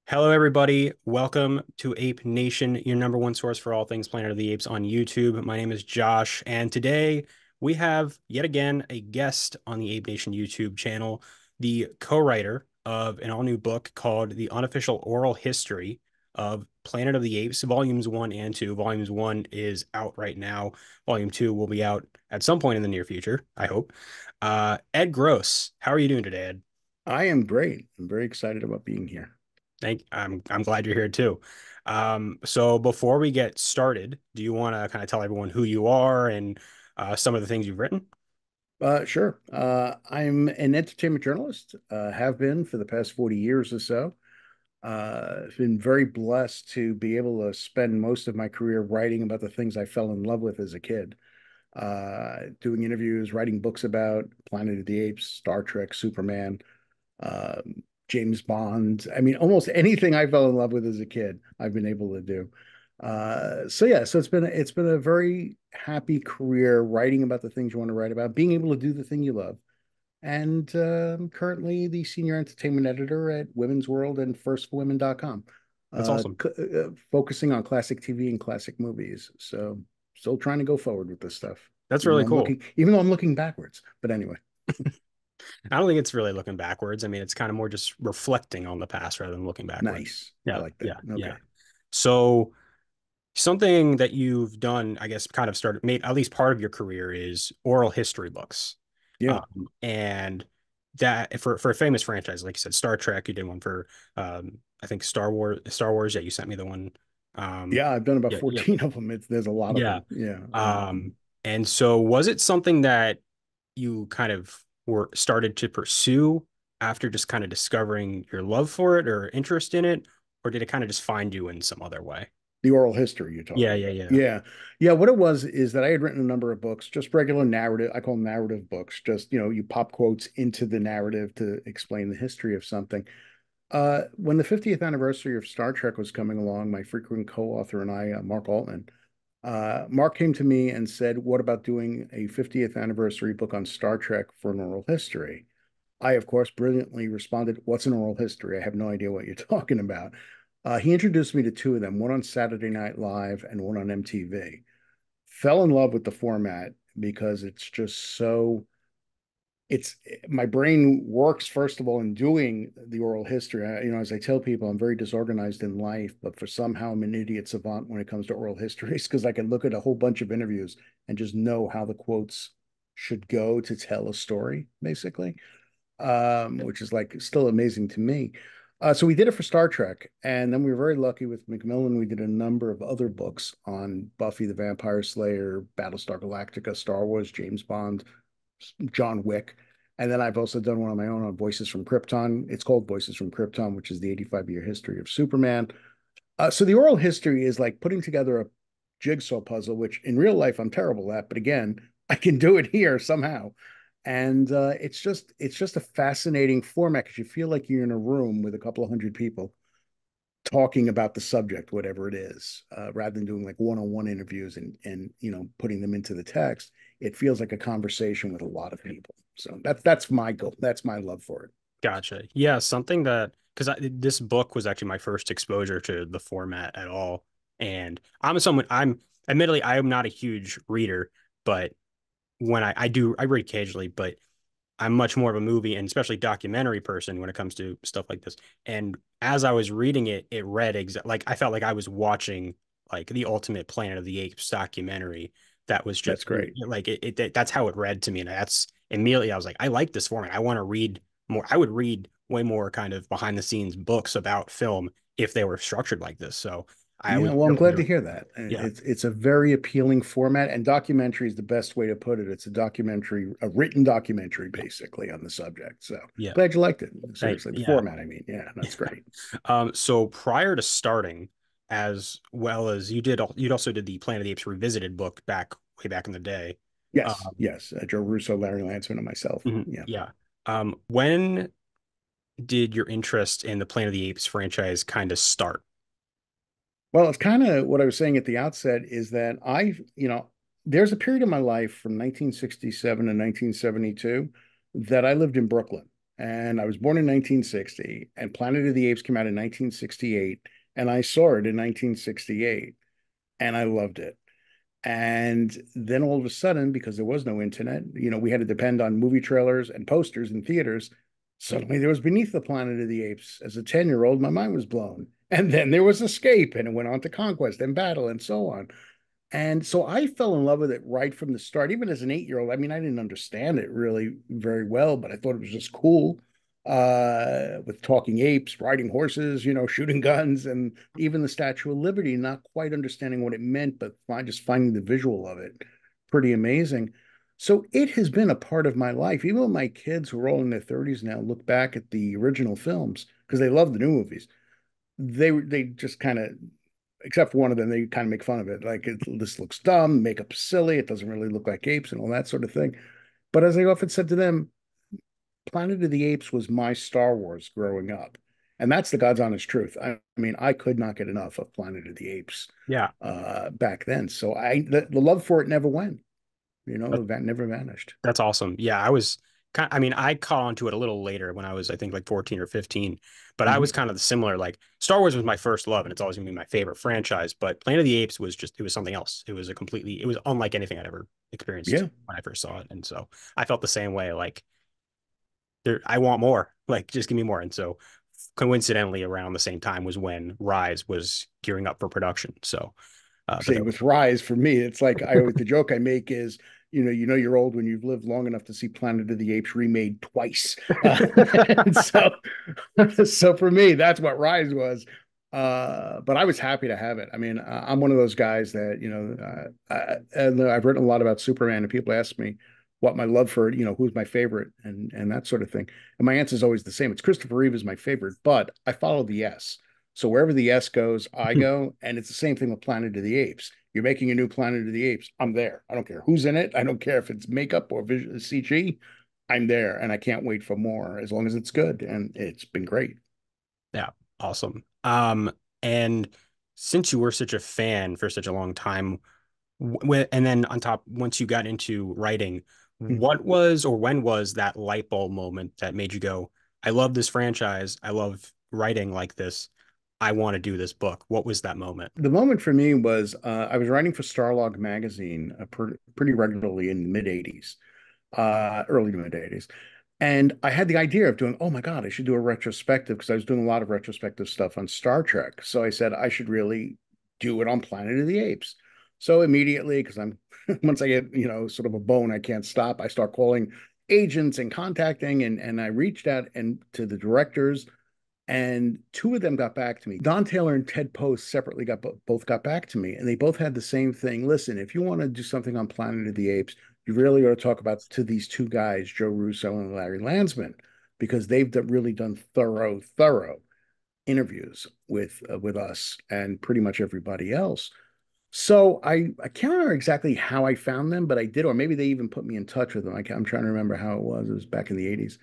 Hello, everybody. Welcome to Ape Nation, your number one source for all things Planet of the Apes on YouTube. My name is Josh, and today we have yet again a guest on the Ape Nation YouTube channel, the co-writer of an all-new book called The Unofficial Oral History of Planet of the Apes, Volumes 1 and 2. Volumes 1 is out right now. Volume 2 will be out at some point in the near future, I hope. Ed Gross, how are you doing today, Ed? I am great. I'm very excited about being here. I'm glad you're here too. So before we get started, do you want to kind of tell everyone who you are and some of the things you've written? Sure. I'm an entertainment journalist, have been for the past 40 years or so. I've been very blessed to be able to spend most of my career writing about the things I fell in love with as a kid. Doing interviews, writing books about Planet of the Apes, Star Trek, Superman, James Bond. I mean, almost anything I fell in love with as a kid, I've been able to do. So it's been a very happy career writing about the things you want to write about, being able to do the thing you love. And I'm currently the senior entertainment editor at Women's World and firstforwomen.com, That's awesome. focusing on classic TV and classic movies. So still trying to go forward with this stuff, That's really cool. even though I'm looking backwards. But anyway, I don't think it's really looking backwards. I mean, it's kind of more just reflecting on the past rather than looking backwards. nice. I Yeah, like that. yeah, yeah. Okay. So something that you've done, I guess, kind of started made at least part of your career is oral history books. Yeah. And that for a famous franchise, like you said, Star Trek, you did one for I think Star Wars. Yeah, you sent me the one. Um, Yeah, I've done about yeah, yeah, 14 of them. There's a lot of yeah. them. Yeah. And so was it something that you kind of were started to pursue after just kind of discovering your love for it or interest in it, or did it kind of just find you in some other way? The oral history you're Yeah, talking yeah, about. yeah. Yeah. Yeah. What it was is that I had written a number of books, just regular narrative. I call them narrative books. Just, you pop quotes into the narrative to explain the history of something. When the 50th anniversary of Star Trek was coming along, my frequent co-author and I, Mark Altman, Mark came to me and said, "What about doing a 50th anniversary book on Star Trek for an oral history?" I, of course, brilliantly responded, "What's an oral history? I have no idea what you're talking about." He introduced me to two of them, one on Saturday Night Live and one on MTV. Fell in love with the format because it's just so it's my brain works first of all in doing the oral history. As I tell people, I'm very disorganized in life, but for somehow I'm an idiot savant when it comes to oral histories because I can look at a whole bunch of interviews and just know how the quotes should go to tell a story, basically, which is like still amazing to me. So we did it for Star Trek, and then we were very lucky with Macmillan. We did a number of other books on Buffy the Vampire Slayer, Battlestar Galactica, Star Wars, James Bond, John Wick. And then I've also done one on my own on Voices from Krypton. It's called Voices from Krypton, which is the 85-year history of Superman. So the oral history is like putting together a jigsaw puzzle, which in real life I'm terrible at, but again, I can do it here somehow. And it's just a fascinating format because you feel like you're in a room with a couple of hundred people talking about the subject, whatever it is, rather than doing like one-on-one interviews and putting them into the text. It feels like a conversation with a lot of people. So that's my goal. That's my love for it. Gotcha. Yeah, something that because this book was actually my first exposure to the format at all. And I'm admittedly I am not a huge reader, but when I read occasionally, but I'm much more of a movie and especially documentary person when it comes to stuff like this. And as I was reading it, it read like I felt like I was watching like the ultimate Planet of the Apes documentary. That was just That's great. like that's how it read to me. And that's immediately I was like, I like this format. I want to read more. I would read way more kind of behind the scenes books about film if they were structured like this. So I Yeah, was well, I'm glad to really, hear that. yeah, It's a very appealing format, and documentary is the best way to put it. It's a documentary, a written documentary, yeah, basically on the subject. So yeah. glad you liked it. Seriously, the Yeah. format. I mean, yeah, that's great. So prior to starting, as well as you'd also did the Planet of the Apes Revisited book way back in the day. Yes, Um, yes. Joe Russo, Larry Lantzman, and myself. mhm, Yeah. yeah. When did your interest in the Planet of the Apes franchise kind of start? Well, it's kind of what I was saying at the outset is that there's a period of my life from 1967 to 1972 that I lived in Brooklyn. And I was born in 1960, and Planet of the Apes came out in 1968, and I saw it in 1968, and I loved it. And then all of a sudden, because there was no internet, we had to depend on movie trailers and posters in theaters. Suddenly there was Beneath the Planet of the Apes. As a 10-year-old, my mind was blown. And then there was Escape, and it went on to Conquest and Battle and so on. And so I fell in love with it right from the start, even as an 8-year-old. I mean, I didn't understand it really very well, but I thought it was just cool with talking apes, riding horses, shooting guns, and even the Statue of Liberty, not quite understanding what it meant, but just finding the visual of it pretty amazing. So it has been a part of my life. Even when my kids, who are all in their 30s now, look back at the original films because they love the new movies, they just kind of, except for one of them, they kind of make fun of it. Like, this looks dumb, makeup's silly, it doesn't really look like apes and all that sort of thing. But as I often said to them, Planet of the Apes was my Star Wars growing up. And that's the God's honest truth. I mean, I could not get enough of Planet of the Apes Yeah. back then. So the love for it never went, that never vanished. That's awesome. Yeah, I mean, I caught on to it a little later when I was, I think, like 14 or 15, but I was Mhm. kind of similar. Like Star Wars was my first love, and it's always gonna be my favorite franchise. But Planet of the Apes it was something else. It was unlike anything I'd ever experienced Yeah. when I first saw it. And so I felt the same way. Like I want more. Like, just give me more. And so coincidentally, around the same time was when Rise was gearing up for production. So, but See, that with Rise, for me, it's like the joke I make is, you're old when you've lived long enough to see Planet of the Apes remade twice. And so for me, that's what Rise was. But I was happy to have it. I mean, I'm one of those guys that, and I've written a lot about Superman, and people ask me what my love for, who's my favorite and that sort of thing. And my answer is always the same. It's Christopher Reeve is my favorite, but I follow the S. So wherever the S goes, I go. And it's the same thing with Planet of the Apes. You're making a new Planet of the Apes. I'm there. I don't care who's in it. I don't care if it's makeup or visual CG. I'm there, and I can't wait for more as long as it's good. And it's been great. Yeah, awesome. And since you were such a fan for such a long time, and then on top, once you got into writing, what was or when was that light bulb moment that made you go, I love this franchise. I love writing like this. I want to do this book. What was that moment? The moment for me was I was writing for Starlog magazine pretty regularly in the mid 80s, early to mid 80s. And I had the idea of doing, oh my God, I should do a retrospective because I was doing a lot of retrospective stuff on Star Trek. So I said I should really do it on Planet of the Apes. So immediately, because I'm once I get, sort of a bone, I can't stop. I start calling agents and contacting, and I reached out and to the directors, and two of them got back to me. Don Taylor and Ted Post separately both got back to me, and they both had the same thing. Listen, if you want to do something on Planet of the Apes, you really ought to talk about to these two guys, Joe Russo and Larry Landsman, because they've really done thorough interviews with us and pretty much everybody else. So I can't remember exactly how I found them, but I did, or maybe they even put me in touch with them. I'm trying to remember how it was. It was back in the 80s.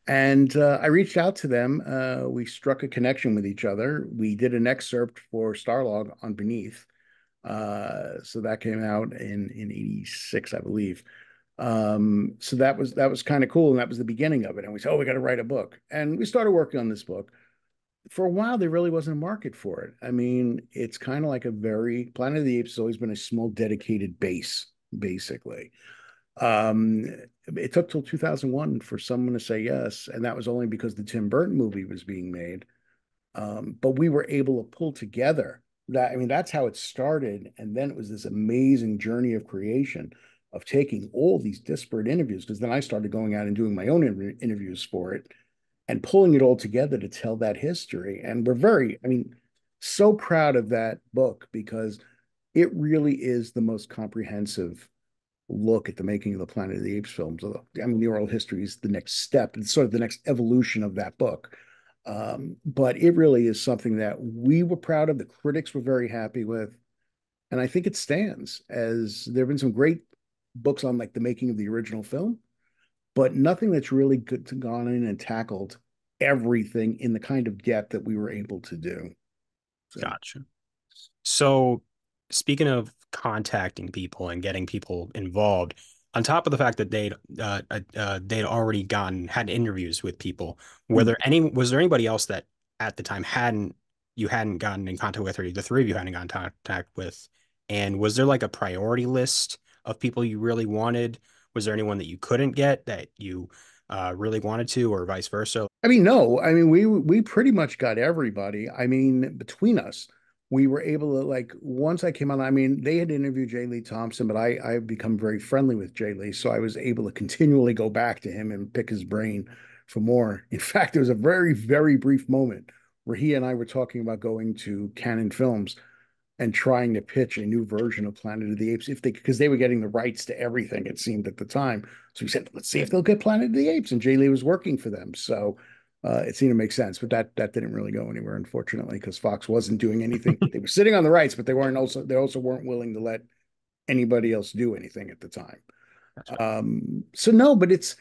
And I reached out to them. We struck a connection with each other. We did an excerpt for Starlog on Beneath. So that came out in 86, I believe. So that was kind of cool. And that was the beginning of it. And we said, oh, we got to write a book. And we started working on this book. For a while, there really wasn't a market for it. I mean, it's kind of like Planet of the Apes has always been a small dedicated base, basically. Um, it took till 2001 for someone to say yes, and that was only because the Tim Burton movie was being made. But we were able to pull together that. I mean, that's how it started, and then it was this amazing journey of creation of taking all these disparate interviews. Because then I started going out and doing my own interviews for it and pulling it all together to tell that history. And I mean, so proud of that book because it really is the most comprehensive look at the making of the Planet of the Apes films. I mean, the oral history is the next step. It's sort of the next evolution of that book. But it really is something that we were proud of. The critics were very happy with. And I think it stands as there have been some great books on like the making of the original film, but nothing that's really gone in and tackled everything in the kind of depth that we were able to do. So Gotcha. So, speaking of contacting people and getting people involved, on top of the fact that they'd already gotten had interviews with people, Hmm. was there anybody else that at the time hadn't gotten in contact with, or the three of you hadn't gotten in contact with? And was there like a priority list of people you really wanted? Was there anyone that you couldn't get that you really wanted to, or vice versa? I mean, no, I mean we pretty much got everybody. I mean, between us, we were able to like once I came on. I mean, they had interviewed J. Lee Thompson, but I've become very friendly with J. Lee, so I was able to continually go back to him and pick his brain for more. In fact, there was a very brief moment where he and I were talking about going to Canon Films and trying to pitch a new version of Planet of the Apes if they because they were getting the rights to everything, it seemed at the time. So we said, let's see if they'll get Planet of the Apes. And Jay Lee was working for them. So it seemed to make sense. But that didn't really go anywhere, unfortunately, because Fox wasn't doing anything. They were sitting on the rights, but they also weren't willing to let anybody else do anything at the time. Gotcha. So no, but it's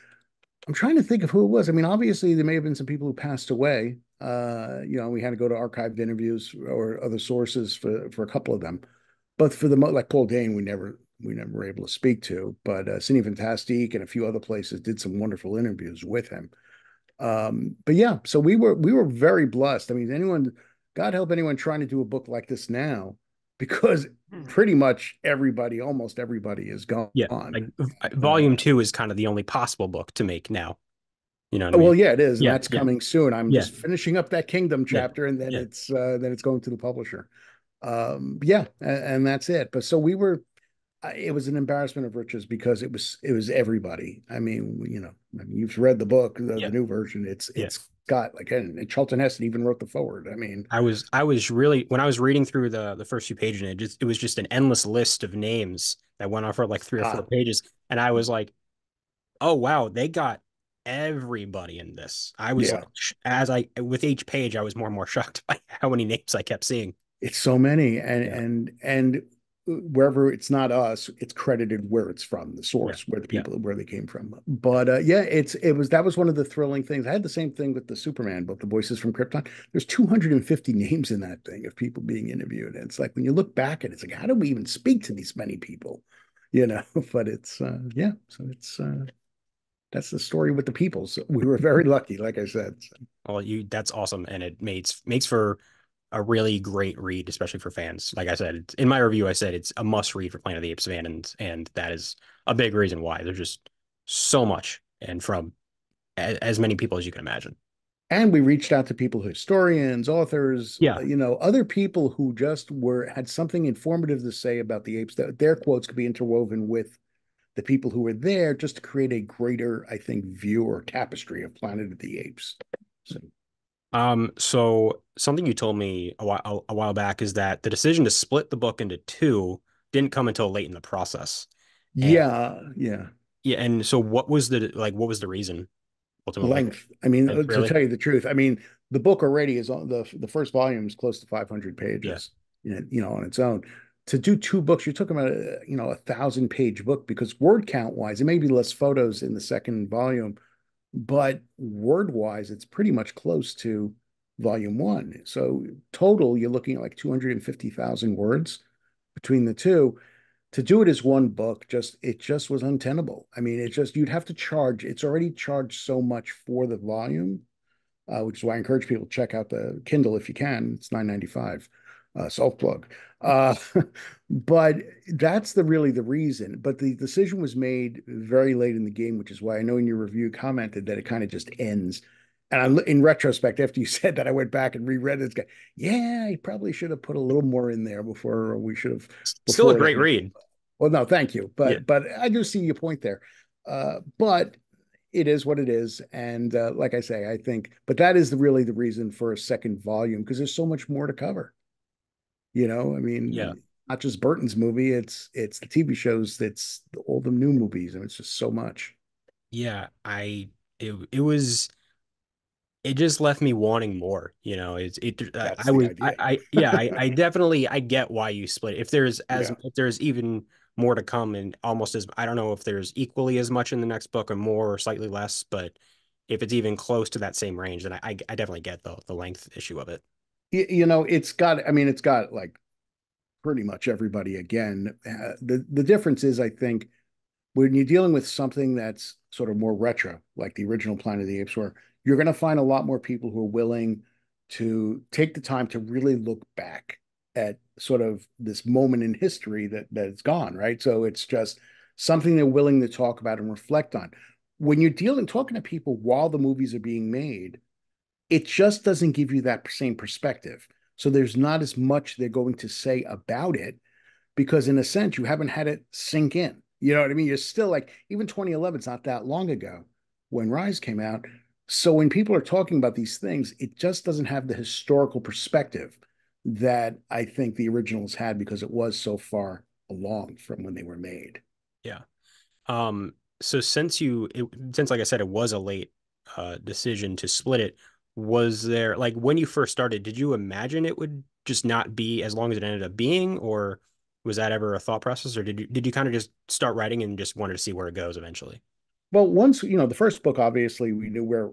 I'm trying to think of who it was. I mean, obviously there may have been some people who passed away. We had to go to archived interviews or other sources for a couple of them. But for the like Paul Dane, we never were able to speak to. But Cine Fantastique and a few other places did some wonderful interviews with him. But yeah, so we were very blessed. I mean, anyone, God help anyone trying to do a book like this now, because pretty much everybody, almost everybody, is gone. Yeah, like Uh, volume two is kind of the only possible book to make now. You know what I mean? well, yeah, it is, and Yeah, that's yeah, coming soon. I'm yeah, just finishing up that Kingdom yeah, chapter, and yeah. then it's going to the publisher. Yeah, and that's it. But so we were. It was an embarrassment of riches because it was everybody. I mean, you've read the book, the Yeah, new version. yeah. It's got like and Charlton Heston even wrote the forward. I mean, I was really when I was reading through the first few pages, and it was just an endless list of names that went on for like 3 or 4 ah, pages, and I was like, oh wow, they got everybody in this. I was like, yeah, as I with each page, I was more and more shocked by how many names I kept seeing. it's so many, Yeah, and wherever it's not us, it's credited where it's from, the yeah, source, yeah. where they came from. But yeah, it was that was one of the thrilling things. I had the same thing with the Superman book, The Voices from Krypton. There's 250 names in that thing of people being interviewed, and it's like when you look back at it, it's like how do we even speak to these many people, you know? But it's yeah, so it's that's the story with the people. So we were very lucky, like I said. So. Well, you that's awesome, and it makes for a really great read, especially for fans. Like I said, in my review, I said it's a must read for Planet of the Apes and that is a big reason why. There's just so much, and from as many people as you can imagine. And we reached out to people, historians, authors, Yeah. other people who just had something informative to say about the apes, that their quotes could be interwoven with the people who were there just to create a greater, I think, view or tapestry of Planet of the Apes. So, So something you told me a while back is that the decision to split the book into two didn't come until late in the process. And yeah, yeah. yeah, and so what was the reason ultimately? Length. I mean, Like to really? tell you the truth, I mean, the book already is on the first volume is close to 500 Yeah. pages, on its own. To do two books, you're talking about a 1,000-page book because word count wise, it may be less photos in the second volume, but word wise, it's pretty much close to volume one. So total, you're looking at like 250,000 words between the two. To do it as one book, it just was untenable. I mean, you'd have to charge. It's already charged so much for the volume, which is why I encourage people to check out the Kindle if you can. It's 9.95. Self plug. But that's really the reason. But the decision was made very late in the game, which is why I know in your review commented that it kind of just ends. And in retrospect, after you said that, I went back and reread it. Yeah, I probably should have put a little more in there Still a before it great ended. read. Well, no, thank you, Yeah. but I do see your point there. But it is what it is, and like I say, I think, but that is really the reason for a second volume because there's so much more to cover. I Yeah. mean, not just Burton's movie; it's the TV shows, it's all the new movies, and it's just so much. Yeah. It just left me wanting more. That's I the was idea. yeah, I definitely I get why you split it. Yeah. If there's even more to come and almost as I don't know if there's equally as much in the next book or more or slightly less, but if it's even close to that same range, then I definitely get the length issue of it. It's got. I mean, it's got like pretty much everybody again. The difference is, I think, when you're dealing with something that's sort of more retro, like the original Planet of the Apes, where you're going to find a lot more people who are willing to take the time to really look back at sort of this moment in history that it's gone, right? So it's just something they're willing to talk about and reflect on. When you're talking to people while the movies are being made, it just doesn't give you that same perspective. So there's not as much they're going to say about it because in a sense you haven't had it sink in. You know what I mean? You're still like, even 2011 is not that long ago when Rise came out. So when people are talking about these things, it just doesn't have the historical perspective that I think the originals had because it was so far along from when they were made. Yeah. So since like I said, it was a late decision to split it, was there like when you first started, did you imagine it would just not be as long as it ended up being, or was that ever a thought process, or did you kind of just start writing and just wanted to see where it goes eventually? Well, once, the first book, obviously, we knew where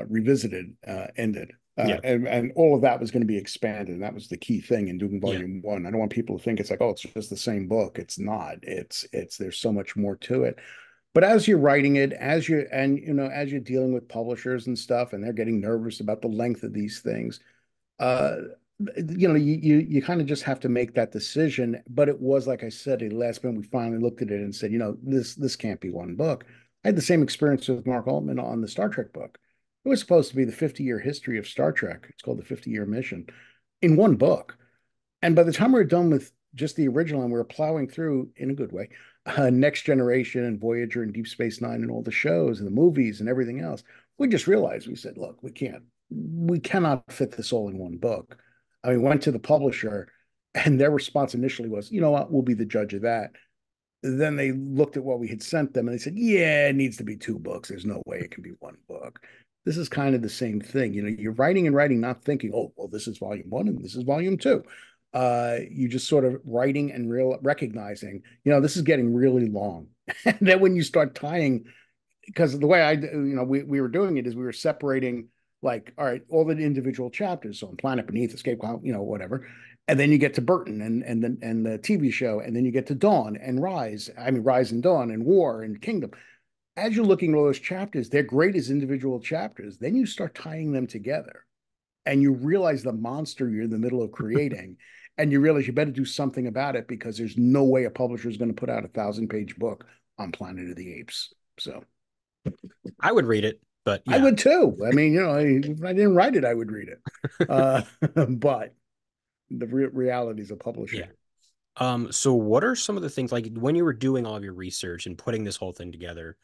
Revisited ended. Yeah. And all of that was going to be expanded. And that was the key thing in doing Yeah. volume one. I don't want people to think it's like, oh, it's just the same book. It's not. There's so much more to it. But as you're writing it, as you're dealing with publishers and stuff, and they're getting nervous about the length of these things, uh, you kind of just have to make that decision. But it was, like I said, at the last minute, we finally looked at it and said, this can't be one book. I had the same experience with Mark Altman on the Star Trek book. It was supposed to be the 50-year history of Star Trek. It's called the 50-year mission in one book. And by the time we were done with just the original and we were plowing through in a good way, Next Generation and Voyager and Deep Space Nine and all the shows and the movies and everything else, we just realized, we said, look, we cannot fit this all in one book. I mean, went to the publisher and their response initially was, you know what, we'll be the judge of that. Then they looked at what we had sent them and they said, yeah, it needs to be two books. There's no way it can be one book. This is kind of the same thing. You're writing and writing, not thinking, oh, well, this is volume one and this is volume two. You just sort of writing and recognizing, this is getting really long. And then when you start tying, because the way we were doing it is we were separating, like, all right, all the individual chapters. So on Planet Beneath, Escape, whatever. And then you get to Burton and the TV show, and then you get to Dawn and Rise. I mean, Rise and Dawn and War and Kingdom. As you're looking at all those chapters, they're great as individual chapters. Then you start tying them together and you realize the monster you're in the middle of creating. And you realize you better do something about it because there's no way a publisher is going to put out a 1,000-page book on Planet of the Apes. So I would read it, but I yeah. would too. I mean, if I didn't write it, I would read it. But the realities of Yeah. publishing. So what are some of the things like when you were doing all of your research and putting this whole thing together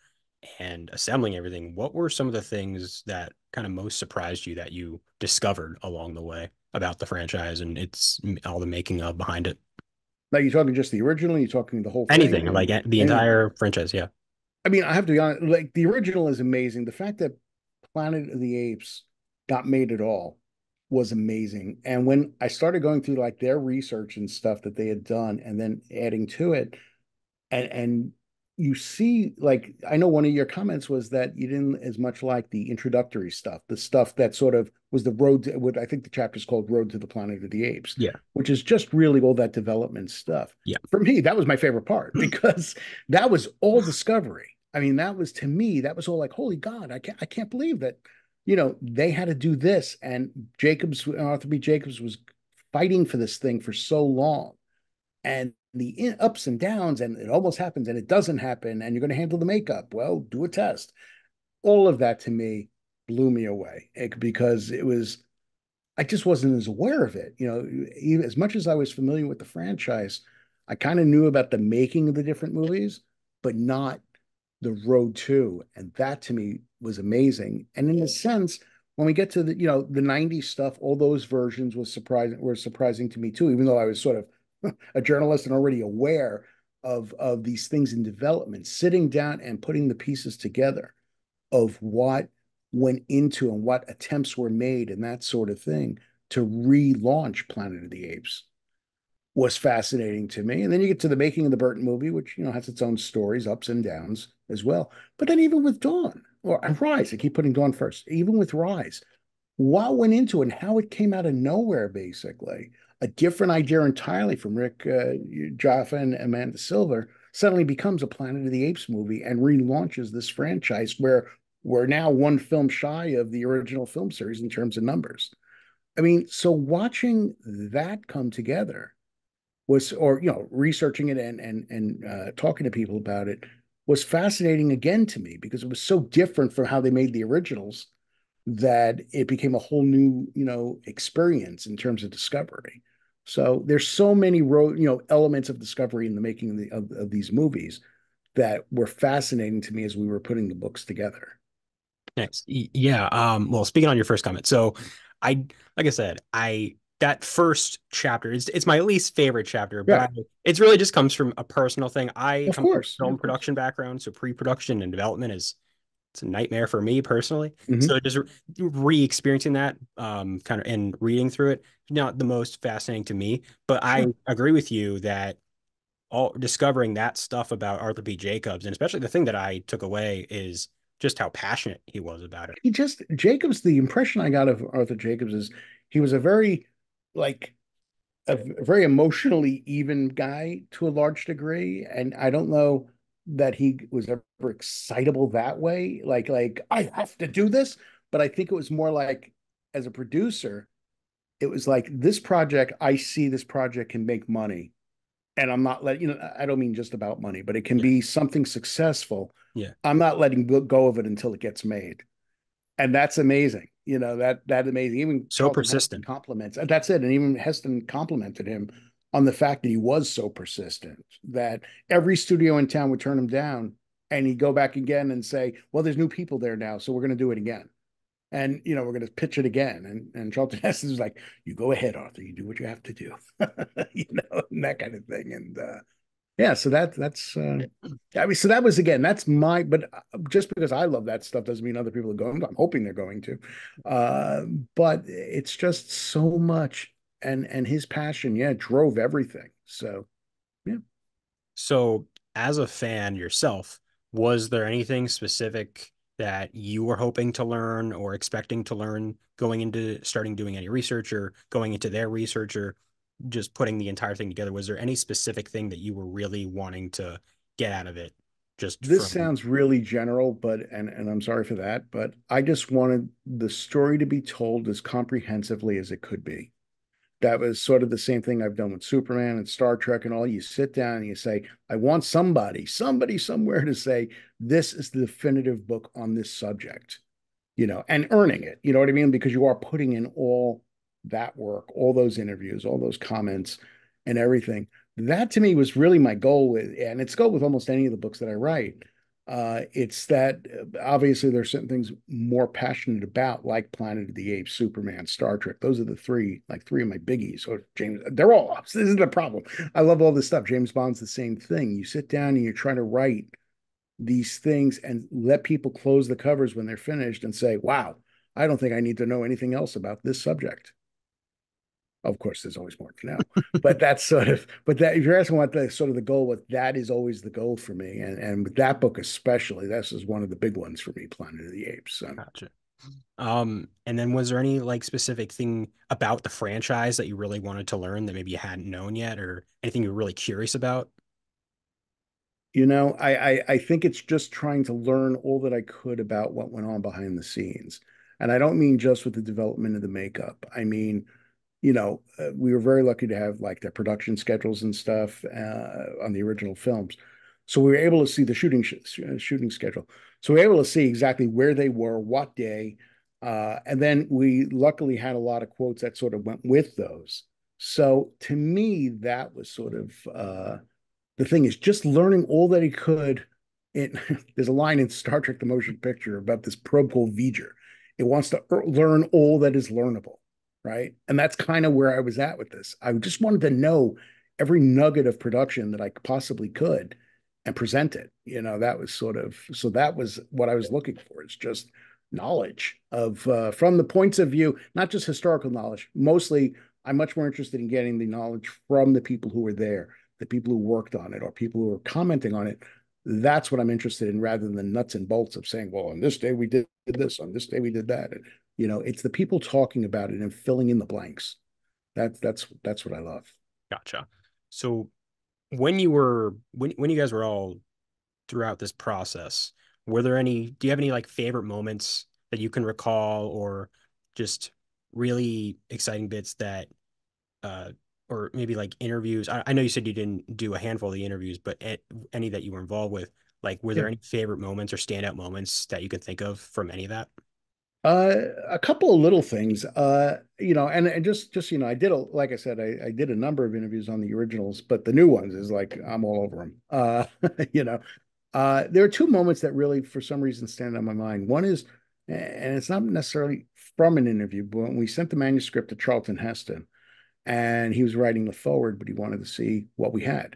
and assembling everything, what were some of the things that kind of most surprised you that you discovered along the way about the franchise and its all the making of behind it? Now, you're talking just the original, you're talking the whole thing. Anything, like the Anything. entire franchise, yeah. I mean, I have to be honest, like the original is amazing. The fact that Planet of the Apes got made at all was amazing. And when I started going through like their research and stuff that they had done and then adding to it, and you see, like, I know one of your comments was that you didn't as much like the introductory stuff, the stuff that sort of was the road to what I think the chapter is called Road to the Planet of the Apes, Yeah. which is just really all that development stuff. Yeah. For me, that was my favorite part because that was all discovery. I mean, that was, to me, that was all like, holy God, I can't believe that, they had to do this. And Arthur B. Jacobs was fighting for this thing for so long. And the ups and downs, and it almost happens and it doesn't happen, and you're going to handle the makeup. Well, do a test. All of that to me blew me away because I just wasn't as aware of it. As much as I was familiar with the franchise, I kind of knew about the making of the different movies, but not the road to. And that to me was amazing. And in a sense, when we get to the 90s stuff, all those versions were surprising to me too, even though I was sort of a journalist and already aware of these things in development, sitting down and putting the pieces together of what went into and what attempts were made and that sort of thing to relaunch Planet of the Apes was fascinating to me. And then you get to the making of the Burton movie, which has its own stories, ups and downs as well. But then even with Dawn or Rise, I keep putting Dawn first. Even with Rise, what went into it and how it came out of nowhere, basically. A different idea entirely from Rick Jaffa and Amanda Silver suddenly becomes a Planet of the Apes movie and relaunches this franchise where we're now one film shy of the original film series in terms of numbers. I mean, so watching that come together was, or researching it and talking to people about it was fascinating again to me because it was so different from how they made the originals that it became a whole new, experience in terms of discovery. So there's so many elements of discovery in the making of these movies that were fascinating to me as we were putting the books together. Nice. Yeah. Well, speaking on your first comment, so I, like I said, that first chapter it's my least favorite chapter, but Yeah, it's really just comes from a personal thing. I of come from course. a Yeah, film of course. production background, so pre-production and development is it's a nightmare for me personally. Hmm. So just re-experiencing that, kind of and reading through it, not the most fascinating to me, but I Sure. agree with you that all discovering that stuff about Arthur B. Jacobs, and especially the thing that I took away is just how passionate he was about it. Jacobs, the impression I got of Arthur Jacobs is he was a very, like, a very emotionally even guy to a large degree, and I don't know that he was ever excitable that way. Like I have to do this, but I think it was more like as a producer, it was like this project. I see this project can make money, and I'm not letting I don't mean just about money, but it can Yeah, be something successful. yeah, I'm not letting go of it until it gets made. And that's amazing. That amazing. Even so Charlton Heston persistent. compliments. That's it. And even Heston complimented him on the fact that he was so persistent that every studio in town would turn him down, and he'd go back again and say, "Well, there's new people there now, so we're going to do it again." And we're going to pitch it again. And Charlton Heston was like, "You go ahead, Arthur. You do what you have to do," and that kind of thing. And yeah, so that's I mean, so that was again, that's my, but just because I love that stuff doesn't mean other people are going to. I'm hoping they're going to. Uh, but it's just so much, and his passion, yeah, drove everything. So yeah. So, as a fan yourself, was there anything specific that you were hoping to learn or expecting to learn going into starting doing any research or going into their research or just putting the entire thing together? Was there any specific thing that you were really wanting to get out of it just This from? sounds really general, but and I'm sorry for that, but I just wanted the story to be told as comprehensively as it could be. That was sort of the same thing I've done with Superman and Star Trek and all. You sit down and you say, I want somebody somewhere to say, this is the definitive book on this subject, and earning it. You know what I mean? Because you are putting in all that work, all those interviews, all those comments and everything. That to me was really my goal with, and it's goal with almost any of the books that I write. It's that obviously there's certain things more passionate about, like Planet of the Apes, Superman, Star Trek. Those are the three of my biggies. Or James, they're all. This isn't a problem. I love all this stuff. James Bond's the same thing. You sit down and you try to write these things and let people close the covers when they're finished and say, wow, I don't think I need to know anything else about this subject. Of course, there's always more to know, but that's sort of, but that if you're asking what the sort of the goal with that is always the goal for me. And with that book, especially, this is one of the big ones for me, Planet of the Apes. So, Gotcha. And then was there any like specific thing about the franchise that you really wanted to learn that maybe you hadn't known yet, or anything you were really curious about? I think it's just trying to learn all that I could about what went on behind the scenes. And I don't mean just with the development of the makeup. I mean, we were very lucky to have like the production schedules and stuff on the original films. So we were able to see the shooting schedule. So we were able to see exactly where they were, what day, and then we luckily had a lot of quotes that sort of went with those. So to me, that was sort of the thing is just learning all that he could. There's a line in Star Trek: The Motion Picture about this probe called V'ger. It wants to learn all that is learnable, right? And that's kind of where I was at with this. I just wanted to know every nugget of production that I possibly could and present it. That was sort of so that was what I was looking for. It's just knowledge of from the points of view, not just historical knowledge. Mostly, I'm much more interested in getting the knowledge from the people who were there, the people who worked on it, or people who are commenting on it. That's what I'm interested in, rather than the nuts and bolts of saying, well, on this day we did this, on this day we did that. It's the people talking about it and filling in the blanks. That's what I love. Gotcha. So when you guys were all throughout this process, do you have any like favorite moments that you can recall, or just really exciting bits that uh or maybe like interviews? I know you said you didn't do a handful of the interviews, but any that you were involved with, like were Yeah. there any favorite moments or standout moments that you can think of from any of that? A couple of little things, and just like I said, I did a number of interviews on the originals, but the new ones is like I'm all over them. You know, there are two moments that really, for some reason, stand out in my mind. One is, and it's not necessarily from an interview, but when we sent the manuscript to Charlton Heston, and he was writing the forward, but he wanted to see what we had.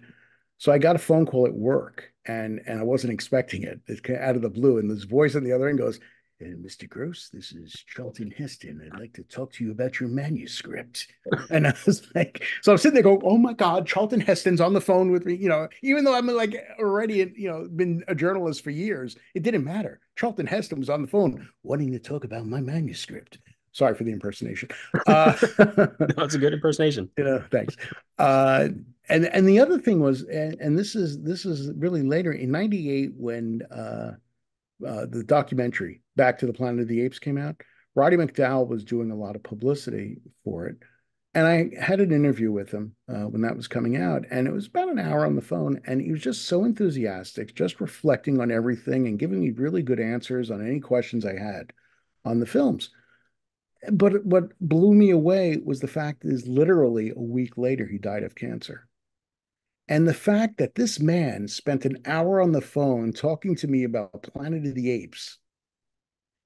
So I got a phone call at work, and I wasn't expecting it. It came out of the blue, and this voice on the other end goes, Mr. Gross, this is Charlton Heston. I'd like to talk to you about your manuscript. And I was like, so I'm sitting there going, oh my God, Charlton Heston's on the phone with me. Even though I'm like already, been a journalist for years, it didn't matter. Charlton Heston was on the phone wanting to talk about my manuscript. Sorry for the impersonation. Uh, No, it's a good impersonation. Thanks. Uh, and the other thing was, and this is really later in '98 when the documentary Back to the Planet of the Apes came out. Roddy McDowall was doing a lot of publicity for it, and I had an interview with him when that was coming out, and it was about an hour on the phone, and he was just so enthusiastic, just reflecting on everything and giving me really good answers on any questions I had on the films. But what blew me away was the fact is literally a week later, he died of cancer. And the fact that this man spent an hour on the phone talking to me about Planet of the Apes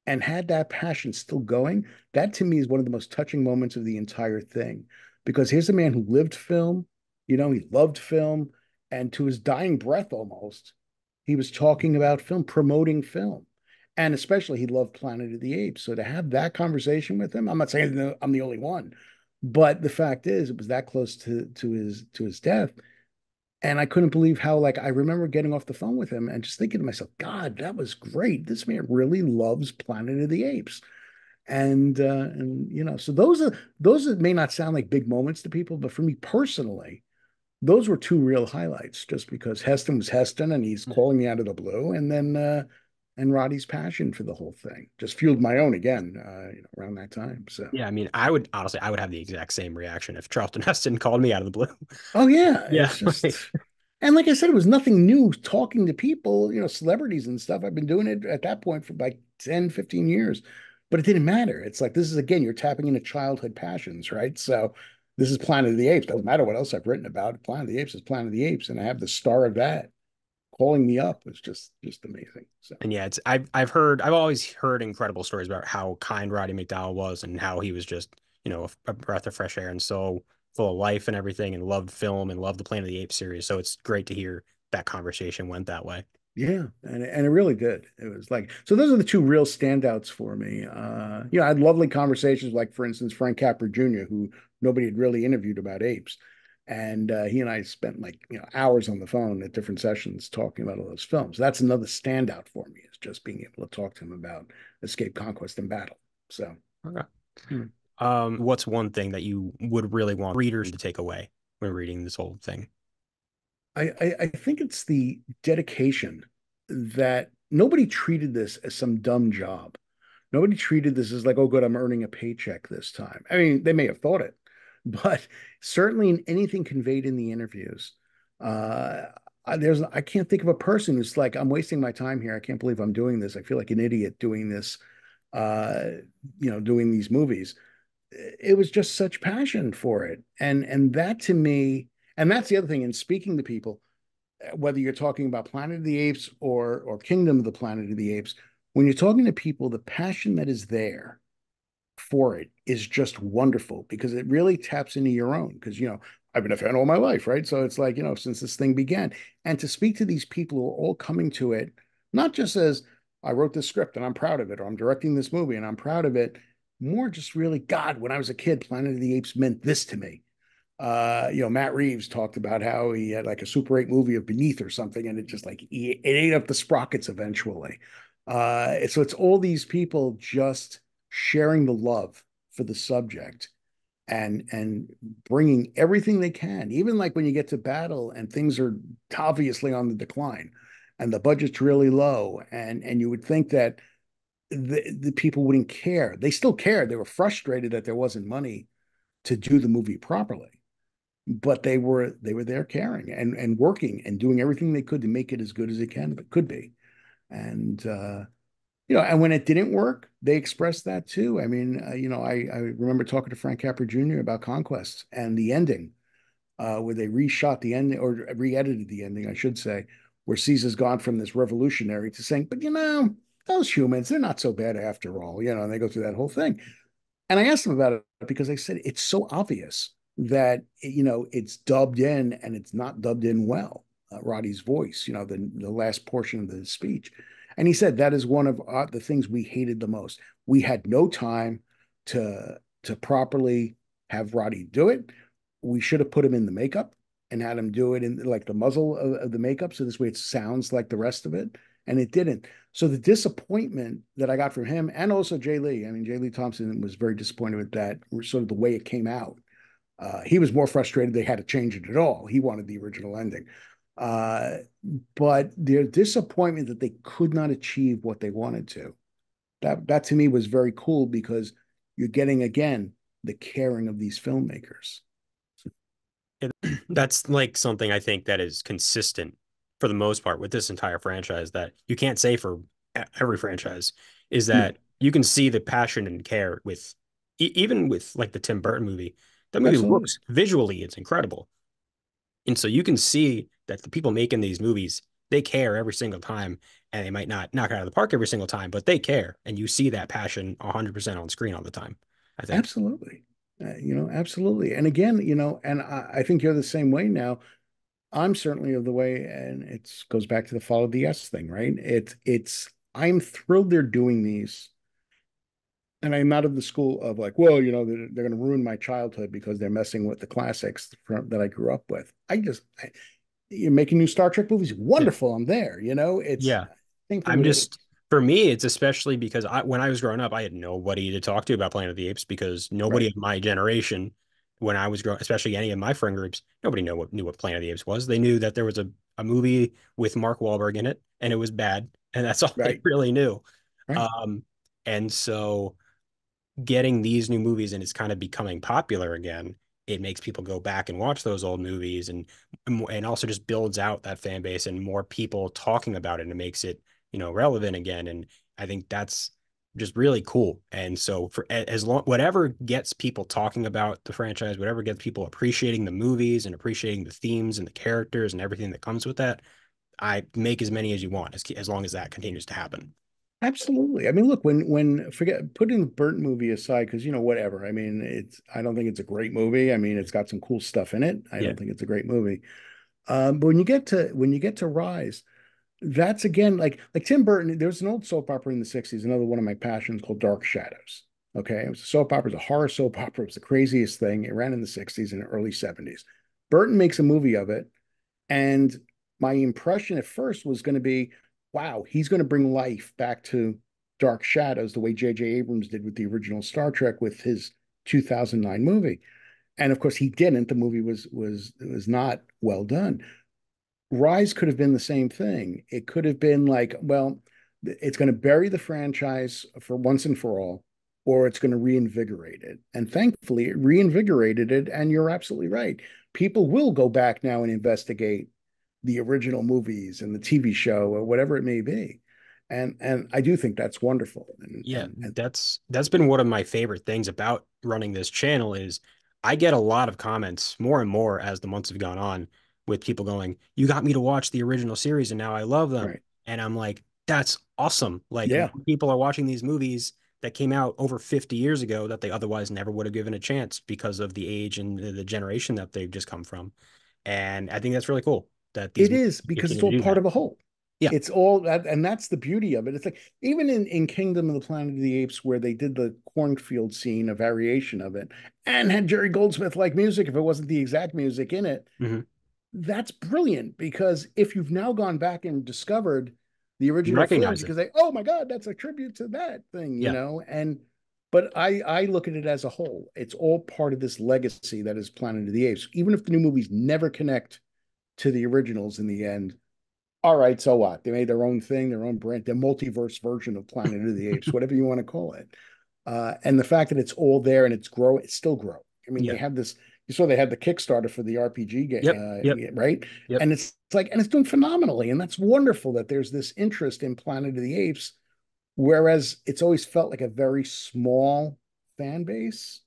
and had that passion still going, that to me is one of the most touching moments of the entire thing. Because here's a man who lived film, he loved film, and to his dying breath almost, he was talking about film, promoting film. And especially he loved Planet of the Apes. So to have that conversation with him, I'm not saying that I'm the only one, but the fact is it was that close to his death. And I couldn't believe how, like, I remember getting off the phone with him and just thinking to myself, God, that was great. This man really loves Planet of the Apes. And so those may not sound like big moments to people, but for me personally, those were two real highlights just because Heston was Heston and he's calling me out of the blue. And then and Roddy's passion for the whole thing just fueled my own again, around that time. So Yeah, I mean, I would have the exact same reaction if Charlton Heston called me out of the blue. oh yeah, Yeah, it's just and like I said, it was nothing new talking to people, celebrities and stuff. I've been doing it at that point for like 10, 15 years, but it didn't matter. It's like this is again, you're tapping into childhood passions, right? So this is Planet of the Apes. Doesn't matter what else I've written about. Planet of the Apes is Planet of the Apes, and I have the star of that calling me up. It's just amazing. So and yeah, I've always heard incredible stories about how kind Roddy McDowall was and how he was just, a breath of fresh air and so full of life and everything and loved film and loved the Planet of the Apes series. So it's great to hear that conversation went that way. yeah, and it really did. It was like so. Those are the two real standouts for me. I had lovely conversations, like for instance, Frank Capra Jr., who nobody had really interviewed about apes, and he and I spent like hours on the phone at different sessions talking about all those films. That's another standout for me is just being able to talk to him about Escape, Conquest, and Battle. So, Okay. hmm. What's one thing that you would really want readers to take away when reading this whole thing? I think it's the dedication that nobody treated this as some dumb job. Nobody treated this as like, oh, good, I'm earning a paycheck this time. I mean, they may have thought it, but certainly in anything conveyed in the interviews, uh, I can't think of a person who's like, I'm wasting my time here. I can't believe I'm doing this. I feel like an idiot doing this, uh, doing these movies. It was just such passion for it, and that to me, and that's the other thing. In speaking to people, whether you're talking about Planet of the Apes or Kingdom of the Planet of the Apes, when you're talking to people, the passion that is there for it is just wonderful because it really taps into your own. Because I've been a fan all my life, right? So it's like since this thing began, and to speak to these people who are all coming to it, not just as I wrote this script and I'm proud of it, or I'm directing this movie and I'm proud of it, more just really God, when I was a kid, Planet of the Apes meant this to me. Matt Reeves talked about how he had like a Super 8 movie of Beneath or something, and it just like it ate up the sprockets eventually. So it's all these people just sharing the love for the subject and bringing everything they can, even like when you get to battle and things are obviously on the decline and the budget's really low, and you would think that the people wouldn't care. They still cared. They were frustrated that there wasn't money to do the movie properly, but they were there caring and working and doing everything they could to make it as good as it could be. And and when it didn't work, they expressed that too. I mean, I remember talking to Frank Capra Jr. about Conquest and the ending, where they reshot the ending or re-edited the ending, I should say, where Caesar's gone from this revolutionary to saying, but those humans, they're not so bad after all, and they go through that whole thing. And I asked them about it because I said it's so obvious that it's dubbed in and it's not dubbed in well. Roddy's voice, the last portion of the speech, and he said that is one of the things we hated the most. We had no time to properly have Roddy do it. We should have put him in the makeup and had him do it in like the muzzle of the makeup, so this way it sounds like the rest of it, and it didn't. So the disappointment that I got from him and also Jay Lee, I mean, Jay Lee Thompson was very disappointed with that, sort of the way it came out. He was more frustrated they had to change it at all. He wanted the original ending. Uh, but their disappointment that they could not achieve what they wanted to, that to me was very cool because you're getting, again, the caring of these filmmakers. That's like something I think that is consistent for the most part with this entire franchise that you can't say for every franchise is No, that you can see the passion and care with even with like the Tim Burton movie. That movie absolutely. looks visually, it's incredible. And so you can see that the people making these movies, they care every single time and they might not knock it out of the park every single time, but they care. And you see that passion 100% on screen all the time, I think. Absolutely. Absolutely. And again, and I think you're the same way now. I'm certainly of the way, and it goes back to the follow the S thing, right? I'm thrilled they're doing these. And I'm not of the school of like, well, they're going to ruin my childhood because they're messing with the classics that I grew up with. You're making new Star Trek movies. Yeah. Wonderful. I'm there. Yeah. Same thing I'm with just Apes. for me, it's especially because when I was growing up, I had nobody to talk to about Planet of the Apes because nobody Right. of my generation, when I was growing, especially any of my friend groups, nobody knew what Planet of the Apes was. They knew that there was a movie with Mark Wahlberg in it, and it was bad, and that's all they Right. really knew. Right. Um, and so getting these new movies and it's kind of becoming popular again, it makes people go back and watch those old movies and also just builds out that fan base and more people talking about it and it makes it, relevant again. And I think that's just really cool. And so for as long whatever gets people talking about the franchise, whatever gets people appreciating the movies and appreciating the themes and the characters and everything that comes with that, I make as many as you want as long as that continues to happen. Absolutely. I mean, look, when forget putting the Burton movie aside, because whatever. I mean, I don't think it's a great movie. I mean, it's got some cool stuff in it. I Yeah. don't think it's a great movie. But when you get to Rise, that's again like Tim Burton. There was an old soap opera in the 60s, another one of my passions called Dark Shadows. Okay. It was a soap opera, it was a horror soap opera. It was the craziest thing. It ran in the 60s and early 70s. Burton makes a movie of it. And my impression at first was going to be, wow, he's going to bring life back to Dark Shadows the way J.J. Abrams did with the original Star Trek with his 2009 movie. And of course, he didn't. The movie was not well done. Rise could have been the same thing. It could have been like, well, it's going to bury the franchise for once and for all, or it's going to reinvigorate it. And thankfully, it reinvigorated it. And you're absolutely right. People will go back now and investigate the original movies and the TV show or whatever it may be. And I do think that's wonderful. And Yeah, and that's been one of my favorite things about running this channel is I get a lot of comments more and more as the months have gone on with people going, "You got me to watch the original series and now I love them." right. And I'm like, "That's awesome." Like Yeah. people are watching these movies that came out over 50 years ago that they otherwise never would have given a chance because of the age and the generation that they've just come from. And I think that's really cool that these It movies is because it's continue to all do part that. of a whole. Yeah. It's all that, and that's the beauty of it. It's like even in Kingdom of the Planet of the Apes, where they did the cornfield scene, a variation of it, and had Jerry Goldsmith like music, if it wasn't the exact music in it, Hmm. that's brilliant because if you've now gone back and discovered the You original films, recognize you it. can say, "Oh my God, that's a tribute to that thing," Yeah. and But I look at it as a whole. It's all part of this legacy that is Planet of the Apes. Even if the new movies never connect to the originals in the end, all right, so what? They made their own thing, their own brand, their multiverse version of Planet of the Apes, whatever you want to call it. And the fact that it's all there and it's still growing. I mean, they Yeah. have this. You saw they had the Kickstarter for the RPG Yep. Yep. game, right? Yep. And it's like, and it's doing phenomenally, and that's wonderful that there's this interest in Planet of the Apes, whereas it's always felt like a very small fan base.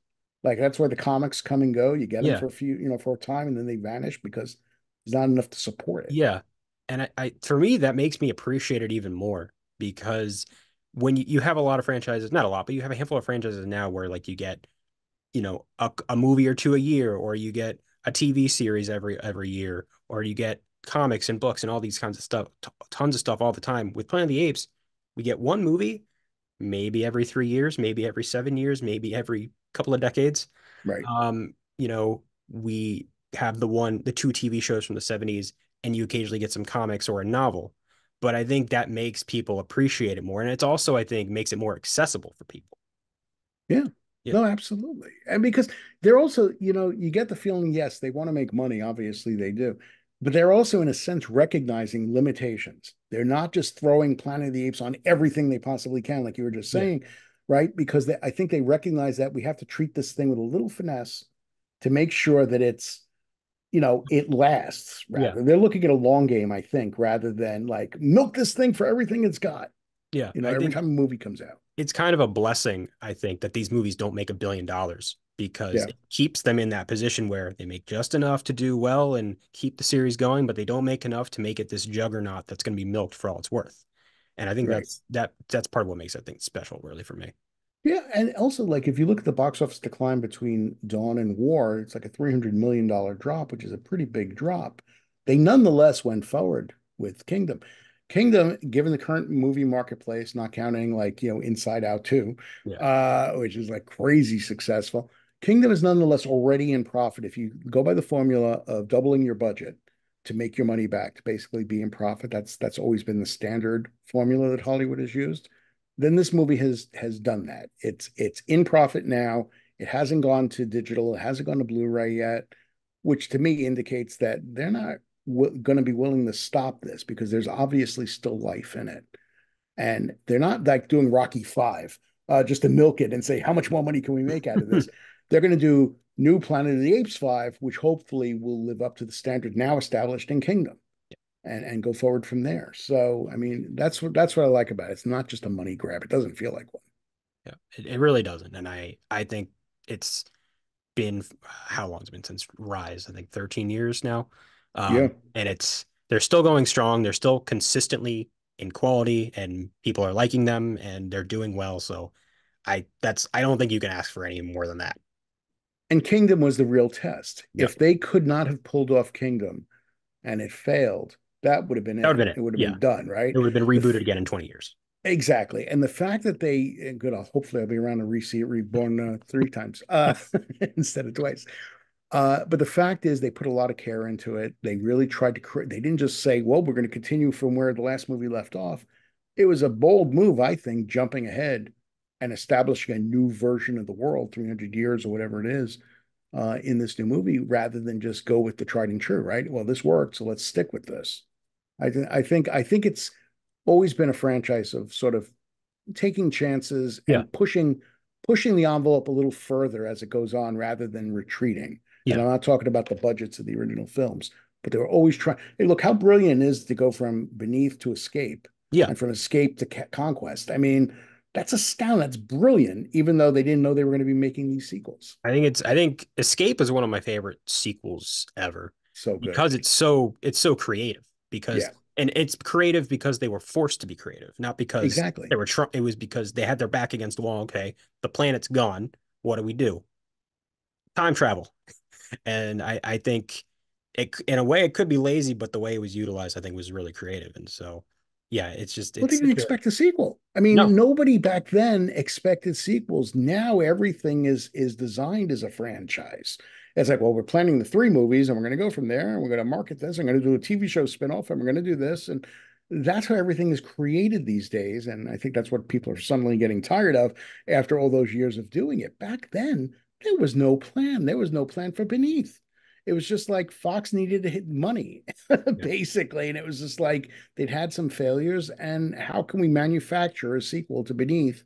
Like that's where the comics come and go. You get them Yeah. for a few, for a time, and then they vanish because there's not enough to support it. Yeah. And for me, that makes me appreciate it even more because when you have a lot of franchises, not a lot, but you have a handful of franchises now where like you get, a movie or two a year, or you get a TV series every year, or you get comics and books and all these kinds of stuff, tons of stuff all the time. With Planet of the Apes, we get one movie, maybe every 3 years, maybe every 7 years, maybe every couple of decades. Right. We have the two TV shows from the 70s, and you occasionally get some comics or a novel. But I think that makes people appreciate it more. And it's also, I think, makes it more accessible for people. Yeah. Yeah. No, absolutely. And because they're also, you get the feeling, yes, they want to make money. Obviously, they do. But they're also, in a sense, recognizing limitations. They're not just throwing Planet of the Apes on everything they possibly can, like you were just Yeah. saying, right? Because I think they recognize that we have to treat this thing with a little finesse to make sure that it lasts, Yeah. rather. They're looking at a long game, I think, rather than like milk this thing for everything it's got, Yeah. I every think time a movie comes out. it's kind of a blessing, I think, that these movies don't make $1 billion because Yeah, it keeps them in that position where they make just enough to do well and keep the series going, but they don't make enough to make it this juggernaut that's going to be milked for all it's worth. And I think right. that's part of what makes that thing special, really, for me. Yeah, and also like if you look at the box office decline between Dawn and War, it's like a $300 million drop, which is a pretty big drop. They nonetheless went forward with Kingdom. Kingdom, given the current movie marketplace, not counting like Inside Out 2, Yeah. which is like crazy successful, Kingdom is nonetheless already in profit. If you go by the formula of doubling your budget to make your money back, to basically be in profit, that's always been the standard formula that Hollywood has used. Then this movie has done that. It's in profit now. It hasn't gone to digital. It hasn't gone to Blu-ray yet, which to me indicates that they're not going to be willing to stop this because there's obviously still life in it, and they're not like doing Rocky Five just to milk it and say how much more money can we make out of this. They're going to do new Planet of the Apes 5, which hopefully will live up to the standard now established in Kingdom and go forward from there. So, I mean, that's what I like about it. It's not just a money grab. It doesn't feel like one. Yeah, it really doesn't. And I think it's been how long it's been since Rise? I think 13 years now. Yeah. And they're still going strong. They're still consistently in quality, and people are liking them, and they're doing well. So I don't think you can ask for any more than that. And Kingdom was the real test. Yeah, If they could not have pulled off Kingdom and it failed, that would have been that would it. have been it. It would have Yeah, been done, it right? would have been The rebooted again in 20 years. Exactly. And the fact that they good, hopefully I'll be around to re-see it reborn 3 times instead of twice. But the fact is, they put a lot of care into it. They really tried to create. They didn't just say, "Well, we're going to continue from where the last movie left off." It was a bold move, I think, jumping ahead and establishing a new version of the world, 300 years or whatever it is, in this new movie, rather than just go with the tried and true. Right? Well, this worked, so let's stick with this. I think it's always been a franchise of sort of taking chances Yeah, and pushing the envelope a little further as it goes on rather than retreating. And yeah, I'm not talking about the budgets of the original films, but they were always trying. Hey, look how brilliant it is to go from beneath to escape yeah. and from escape to conquest. I mean, that's astounding. That's brilliant, even though they didn't know they were going to be making these sequels. I think Escape is one of my favorite sequels ever So good. because it's so creative because Yeah, and it's creative because they were forced to be creative, not because exactly. it was because they had their back against the wall. Okay, the planet's gone. What do we do? Time travel. And I think it in a way it could be lazy, but the way it was utilized, I think, was really creative. And so yeah, Well, they it's didn't such a expect a sequel. I mean, no. nobody back then expected sequels. Now everything is designed as a franchise. It's like, well, we're planning the 3 movies and we're going to go from there and we're going to market this. I'm going to do a TV show spinoff and we're going to do this. And That's how everything is created these days. And I think that's what people are suddenly getting tired of after all those years of doing it. Back then, there was no plan. There was no plan for Beneath. It was just like Fox needed to hit money, Yeah. basically. And it was just like they'd had some failures. And how can we manufacture a sequel to Beneath?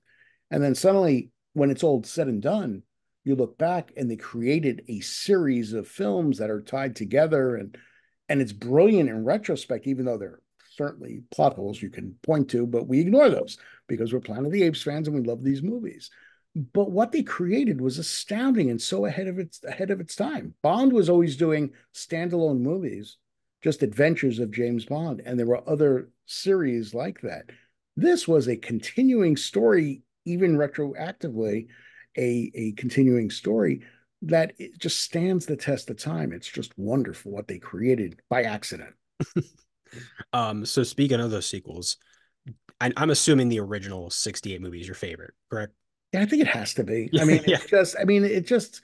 And then suddenly, when it's all said and done, you look back and they created a series of films that are tied together, and it's brilliant in retrospect, even though they're certainly plot holes you can point to, but we ignore those because we're Planet of the Apes fans and we love these movies. But what they created was astounding and so ahead of its time. Bond was always doing standalone movies, just adventures of James Bond, and there were other series like that. This was a continuing story, even retroactively, a continuing story that it just stands the test of time. It's just wonderful what they created by accident. So speaking of those sequels, I'm assuming the original 68 movie is your favorite, correct? Yeah, I think it has to be. I Yeah, mean, yeah, it just,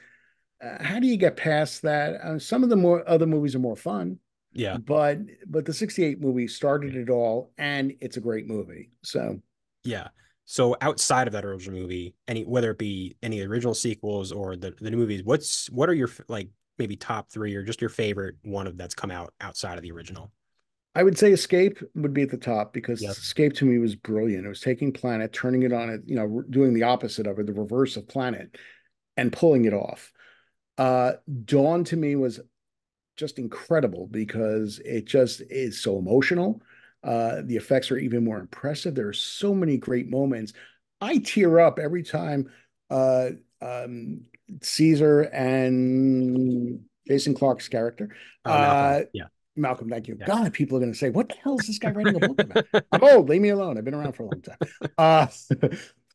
how do you get past that? Some of the more other movies are more fun, yeah, but the 68 movie yeah. started it all, and it's a great movie. So Yeah. So outside of that original movie, any whether it be any original sequels or the new movies, what are your like maybe top three or just your favorite one of that's come out outside of the original? I would say Escape would be at the top because Yep. Escape to me was brilliant. It was taking Planet, turning it on it, doing the opposite of it, the reverse of Planet, and pulling it off. Dawn to me was just incredible because it just is so emotional. The effects are even more impressive. There are so many great moments. I tear up every time uh, um, Caesar and Jason Clarke's character, Malcolm. uh, Yeah. Malcolm, thank you. Yeah. God, people are going to say, "What the hell is this guy writing a book about?" I'm old. Leave me alone. I've been around for a long time. Uh,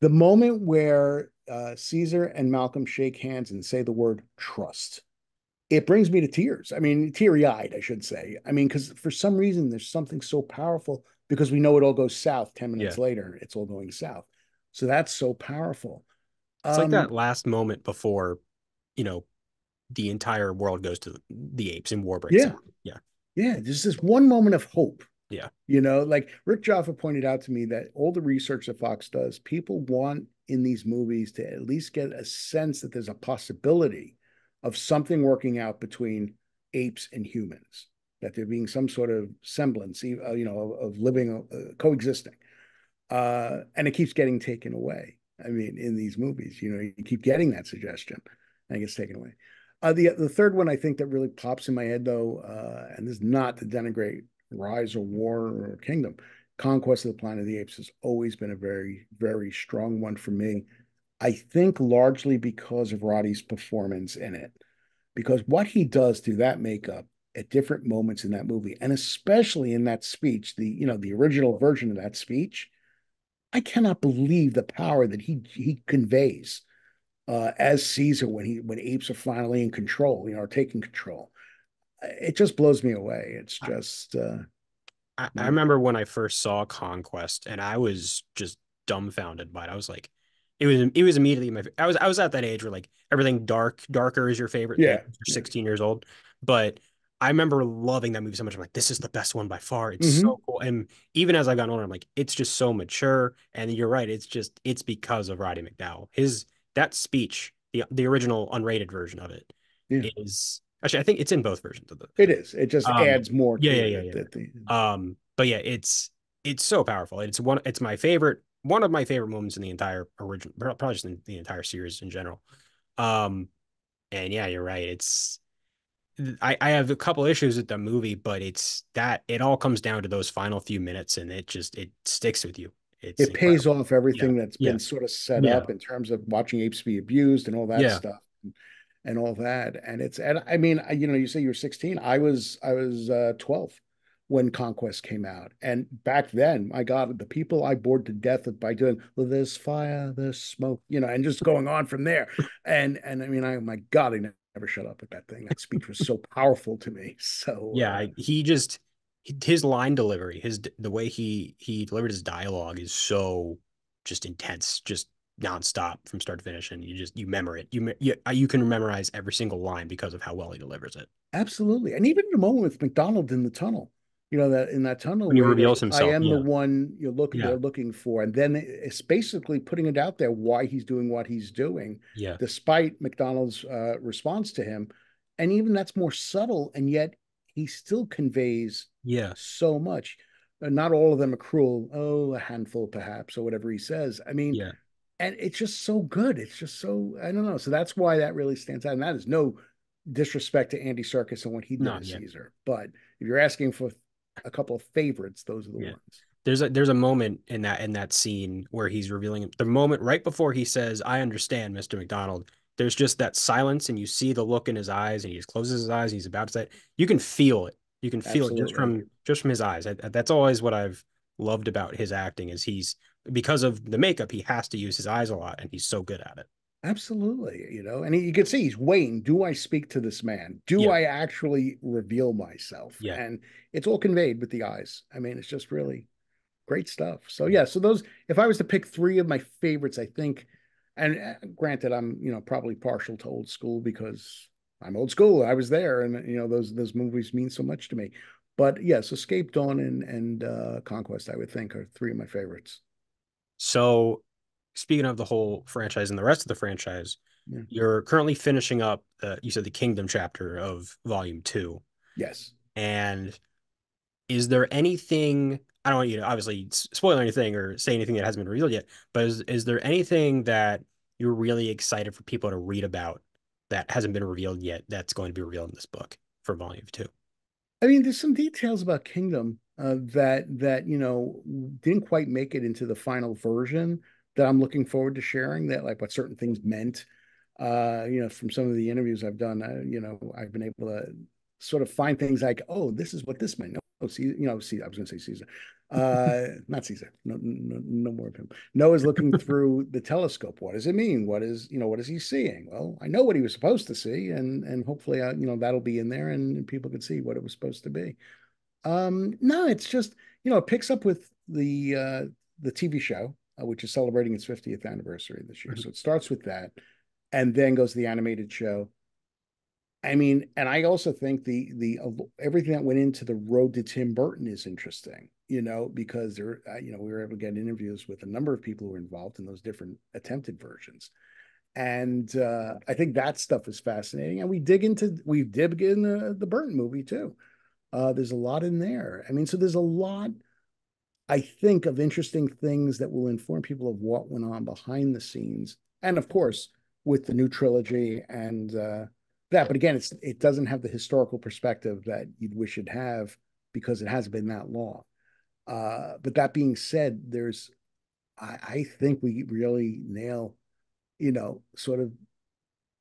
the moment where Caesar and Malcolm shake hands and say the word trust, it brings me to tears. I mean, teary eyed, I should say. I mean, because for some reason, there's something so powerful because we know it all goes south 10 Yeah. minutes later. It's all going south. So that's so powerful. It's like Um, that last moment before, you know, the entire world goes to the apes and war breaks yeah, out. Yeah. yeah. There's this one moment of hope. Yeah. Like Rick Jaffa pointed out to me that all the research that Fox does, people want in these movies to at least get a sense that there's a possibility of something working out between apes and humans, that there being some sort of semblance, of living, coexisting. And it keeps getting taken away. I mean, in these movies, you keep getting that suggestion and it gets taken away. The third one I think that really pops in my head though, and this is not to denigrate Rise or War or Kingdom, Conquest of the Planet of the Apes has always been a very, very strong one for me. I think largely because of Roddy's performance in it, because what he does to that makeup at different moments in that movie, and especially in that speech, the original version of that speech, I cannot believe the power that he conveys as Caesar when apes are finally in control, are taking control. It just blows me away. It's I, just I wonderful. remember when I first saw Conquest and I was just dumbfounded by it. I was like, it was immediately I was at that age where like everything darker is your favorite thing. Yeah, You're yeah. 16 years old. But I remember loving that movie so much. I'm like, this is the best one by far. It's Hmm. so cool. And even as I got older, I'm like, it's just so mature. And you're right. It's because of Roddy McDowall. That speech, the original unrated version of it Yeah. is actually I think it's in both versions of the It is. It just um adds more yeah, to yeah, it yeah, yeah. at the But yeah, it's so powerful. It's my favorite, one of my favorite moments in the entire original, probably just in the entire series in general. Um, and yeah, you're right. I have a couple issues with the movie, but it's that it all comes down to those final few minutes and it sticks with you. It's it pays incredible. off Yeah, everything that's yeah, been sort of set yeah, up in terms of watching apes be abused and all that yeah. stuff and all that. And I mean, you say you're 16. I was 12 when Conquest came out. And back then, my God, the people I bored to death by doing, well, there's fire, there's smoke, and just going on from there. And I mean, my God, I never shut up with that thing. That speech was so powerful to me. So Yeah, he just his line delivery, the way he delivered his dialogue is so just intense, just nonstop from start to finish, and you memor it. You can memorize every single line because of how well he delivers it. absolutely. And even the moment with McDonald in the tunnel. that in that tunnel when he where he goes, reveals I himself. am the Yeah, one they're yeah, looking for. And then it's basically putting it out there why he's doing what he's doing, yeah, despite McDonald's response to him. And even that's more subtle, and yet he still conveys yeah, so much. Not all of them are cruel. Oh, a handful perhaps, or whatever he says. I mean, yeah. and it's just so good. It's just so, I don't know. So that's why that really stands out. And that is no disrespect to Andy Serkis and what he did No, as yeah, Caesar. But if you're asking for a couple of favorites, those are the yeah. ones. There's a moment in that scene where he's revealing the moment right before he says, "I understand, Mr. McDonald." There's just that silence, and you see the look in his eyes, and he just closes his eyes, and he's about to say it. You can feel it. You can feel it Absolutely. just from his eyes. That's always what I've loved about his acting is he's because of the makeup, he has to use his eyes a lot, and he's so good at it. Absolutely. And you can see he's waiting. Do I speak to this man? Do Yeah, I actually reveal myself? yeah. And it's all conveyed with the eyes. I mean, it's just really great stuff. So Yeah. yeah, so those, if I was to pick three of my favorites, I think, and granted, I'm probably partial to old school because I'm old school. I was there, and those movies mean so much to me. But yes, Escape, Dawn, and Conquest, I would think, are three of my favorites. So, speaking of the whole franchise and the rest of the franchise, Yeah. you're currently finishing up you said the Kingdom chapter of Volume 2. Yes. And is there anything, I don't want you to obviously spoil anything or say anything that hasn't been revealed yet, but is there anything that you're really excited for people to read about that hasn't been revealed yet that's going to be revealed in this book for Volume 2? I mean, there's some details about Kingdom that didn't quite make it into the final version that I'm looking forward to sharing. That like what certain things meant. From some of the interviews I've done, I've been able to sort of find things like, oh, this is what this meant. No, see, see, I was going to say Caesar, not Caesar. No, no, no more of him. Noah's looking through the telescope. What does it mean? What is he seeing? Well, I know what he was supposed to see, and hopefully, that'll be in there, and people can see what it was supposed to be. No, it's just, it picks up with the TV show, which is celebrating its 50th anniversary this year. So it starts with that, and then goes to the animated show. I mean, and I also think the everything that went into the road to Tim Burton is interesting, because we were able to get interviews with a number of people who were involved in those different attempted versions. And I think that stuff is fascinating. And we dig in the Burton movie too. There's a lot in there. I mean, so there's a lot, I think, of interesting things that will inform people of what went on behind the scenes. And of course, with the new trilogy and that. But again, it doesn't have the historical perspective that you'd wish it have because it hasn't been that long. But that being said, I think we really nail, sort of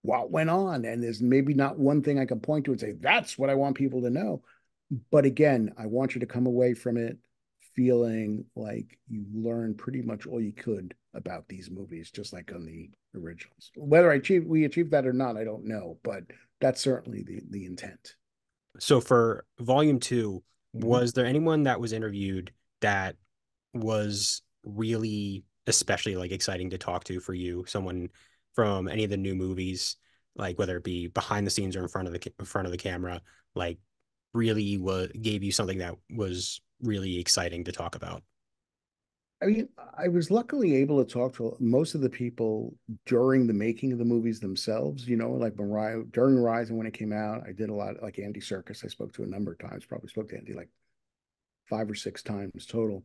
what went on. And there's maybe not one thing I can point to and say, that's what I want people to know. But again, I want you to come away from it feeling like you learned pretty much all you could about these movies, just like on the originals. Whether we achieved that or not, I don't know, but that's certainly the intent. So for Volume 2, Mhm. was there anyone that was interviewed that was really especially like exciting to talk to for you? Someone from any of the new movies, like whether it be behind the scenes or in front of the camera, like really gave you something that was really exciting to talk about. I mean, I was luckily able to talk to most of the people during the making of the movies themselves, like Mariah during Rise and when it came out. I did a lot, like Andy Serkis, I spoke to a number of times, probably spoke to Andy like 5 or 6 times total,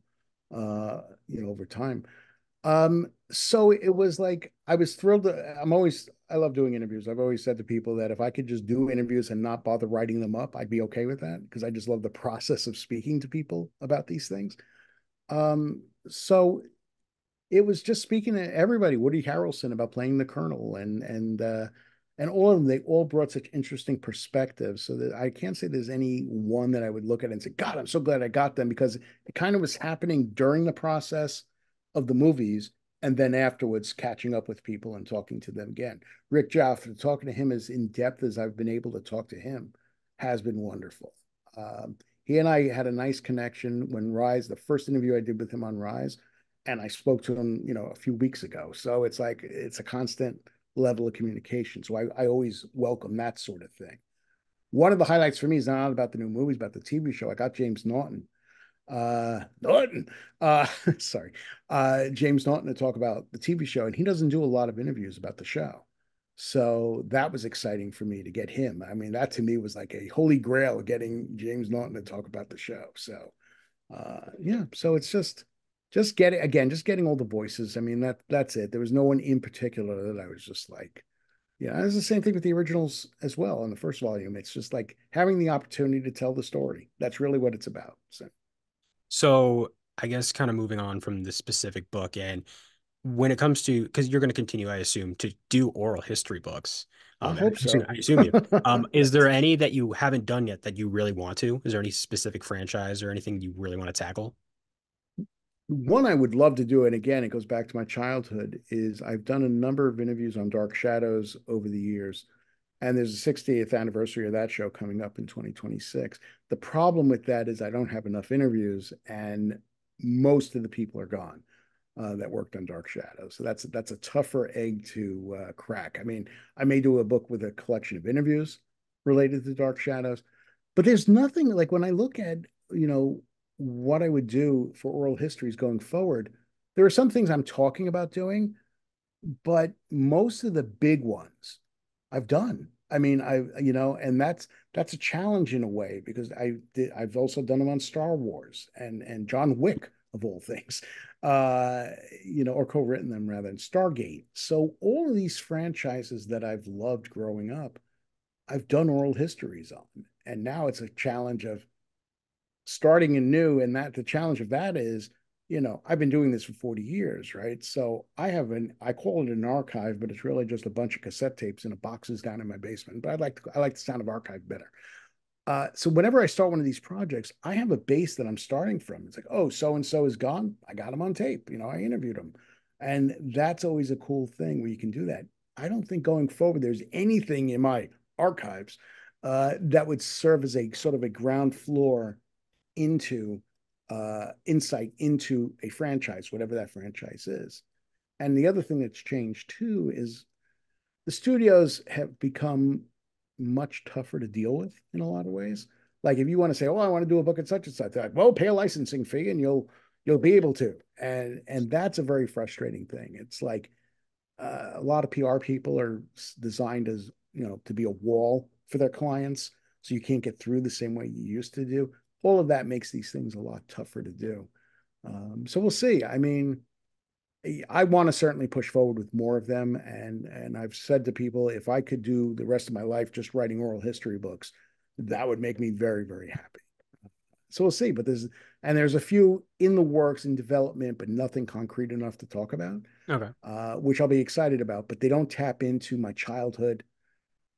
over time. So it was like I was thrilled. I love doing interviews. I've always said to people that if I could just do interviews and not bother writing them up, I'd be okay with that because I just love the process of speaking to people about these things. So it was just speaking to everybody, Woody Harrelson about playing the Colonel and all of them, they all brought such interesting perspectives. So that I can't say there's any one that I would look at and say, God, I'm so glad I got them because it kind of was happening during the process of the movies and then afterwards catching up with people and talking to them again. Rick Jaffa, talking to him as in depth as I've been able to talk to him has been wonderful. He and I had a nice connection when Rise, the first interview I did with him on Rise, and I spoke to him, a few weeks ago. So it's like it's a constant level of communication. So I always welcome that sort of thing. one of the highlights for me is not about the new movies, about the TV show. I got James Norton. Norton. Sorry. James Norton to talk about the TV show, and he doesn't do a lot of interviews about the show. So that was exciting for me to get him. I mean, that to me was like a holy grail getting James Norton to talk about the show. So yeah, so it's just getting again, just getting all the voices. I mean, that's it. There was no one in particular that I was just like, yeah, it's the same thing with the originals as well in the first volume. It's just like having the opportunity to tell the story. That's really what it's about. So So I guess kind of moving on from this specific book, and when it comes to, because you're going to continue, I assume, to do oral history books. I And hope so. I assume you. Is there any that you haven't done yet that you really want to? Is there any specific franchise or anything you really want to tackle? One I would love to do, and again, it goes back to my childhood, is I've done a number of interviews on Dark Shadows over the years, and there's a 60th anniversary of that show coming up in 2026. The problem with that is I don't have enough interviews, and most of the people are gone that worked on Dark Shadows. So that's a tougher egg to crack. I mean, I may do a book with a collection of interviews related to Dark Shadows, but there's nothing like when I look at, you know, what I would do for oral histories going forward, there are some things I'm talking about doing, but most of the big ones I've done. I mean, and that's a challenge in a way because I've also done them on Star Wars and John Wick of all things, uh, or co-written them rather than Stargate. So all of these franchises that I've loved growing up, I've done oral histories on, and now it's a challenge of starting anew. And that the challenge of that is, I've been doing this for 40 years, right? So I call it an archive, but it's really just a bunch of cassette tapes in a boxes down in my basement. But I like the sound of archive better. So whenever I start one of these projects, I have a base that I'm starting from. It's like, oh, so and so is gone. I got him on tape. I interviewed him. And that's always a cool thing where you can do that. I don't think going forward, there's anything in my archives that would serve as a sort of a ground floor into insight into a franchise, whatever that franchise is. And the other thing that's changed too is the studios have become much tougher to deal with in a lot of ways. Like if you want to say, "Oh, I want to do a book at such and such," they're like, "Well, pay a licensing fee and you'll be able to." And that's a very frustrating thing. It's like a lot of PR people are designed as to be a wall for their clients, so you can't get through the same way you used to do. All of that makes these things a lot tougher to do. So we'll see. I mean, I want to certainly push forward with more of them, and I've said to people, if I could do the rest of my life just writing oral history books, that would make me very, very happy. So we'll see. But there's a few in the works in development, but nothing concrete enough to talk about, Okay. which I'll be excited about. But they don't tap into my childhood,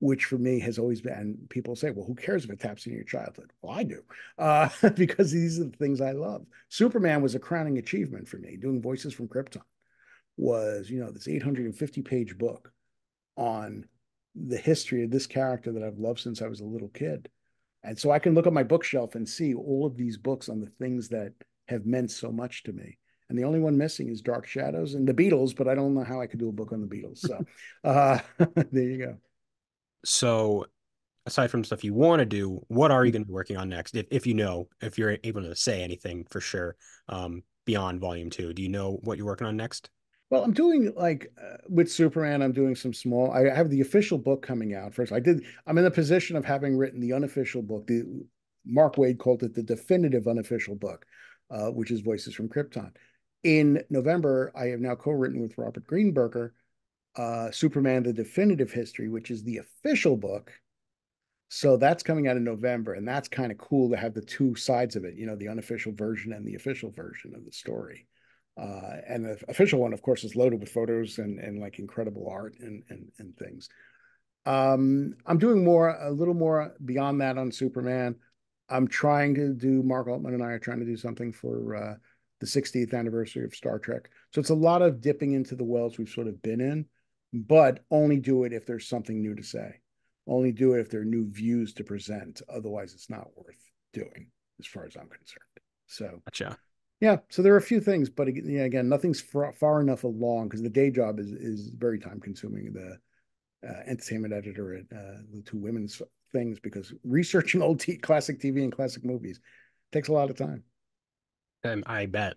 which for me has always been. And people say, "Well, who cares if it taps into your childhood?" Well, I do, because these are the things I love. Superman was a crowning achievement for me. Doing voices from Krypton was, this 850-page book on the history of this character that I've loved since I was a little kid. And so I can look at my bookshelf and see all of these books on the things that have meant so much to me. And the only one missing is Dark Shadows and the Beatles, but I don't know how I could do a book on the Beatles. So there you go. So aside from stuff you want to do, what are you going to be working on next? If you know, if you're able to say anything for sure, beyond volume two, do you know what you're working on next? Well, I'm doing like with Superman, I'm doing some small. I have the official book coming out first. I'm in the position of having written the unofficial book. The Mark Waid called it the definitive unofficial book, which is Voices from Krypton. In November, I have now co-written with Robert Greenberger, Superman: The Definitive History, which is the official book. So that's coming out in November, and that's kind of cool to have the two sides of it, the unofficial version and the official version of the story. And the official one, of course, is loaded with photos and like incredible art and things. I'm doing a little more beyond that on Superman. I'm trying to do, Mark Altman and I are trying to do something for the 60th anniversary of Star Trek. So it's a lot of dipping into the wells we've sort of been in, but only do it if there's something new to say. Only do it if there are new views to present. Otherwise, it's not worth doing, as far as I'm concerned. So Gotcha. yeah, so there are a few things, but yeah, again, nothing's far enough along because the day job is very time consuming. The entertainment editor at the two women's things because researching old classic TV and classic movies takes a lot of time. I bet.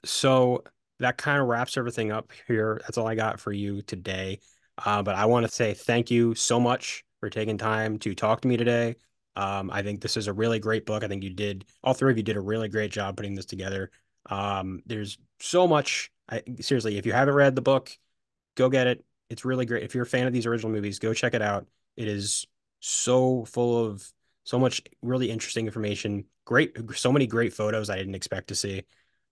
So that kind of wraps everything up here. That's all I got for you today. But I want to say thank you so much for taking time to talk to me today. I think this is a really great book. I think all three of you did a really great job putting this together. There's so much. Seriously, if you haven't read the book, go get it. It's really great. If you're a fan of these original movies, go check it out. It is so full of so much really interesting information. Great, so many great photos I didn't expect to see.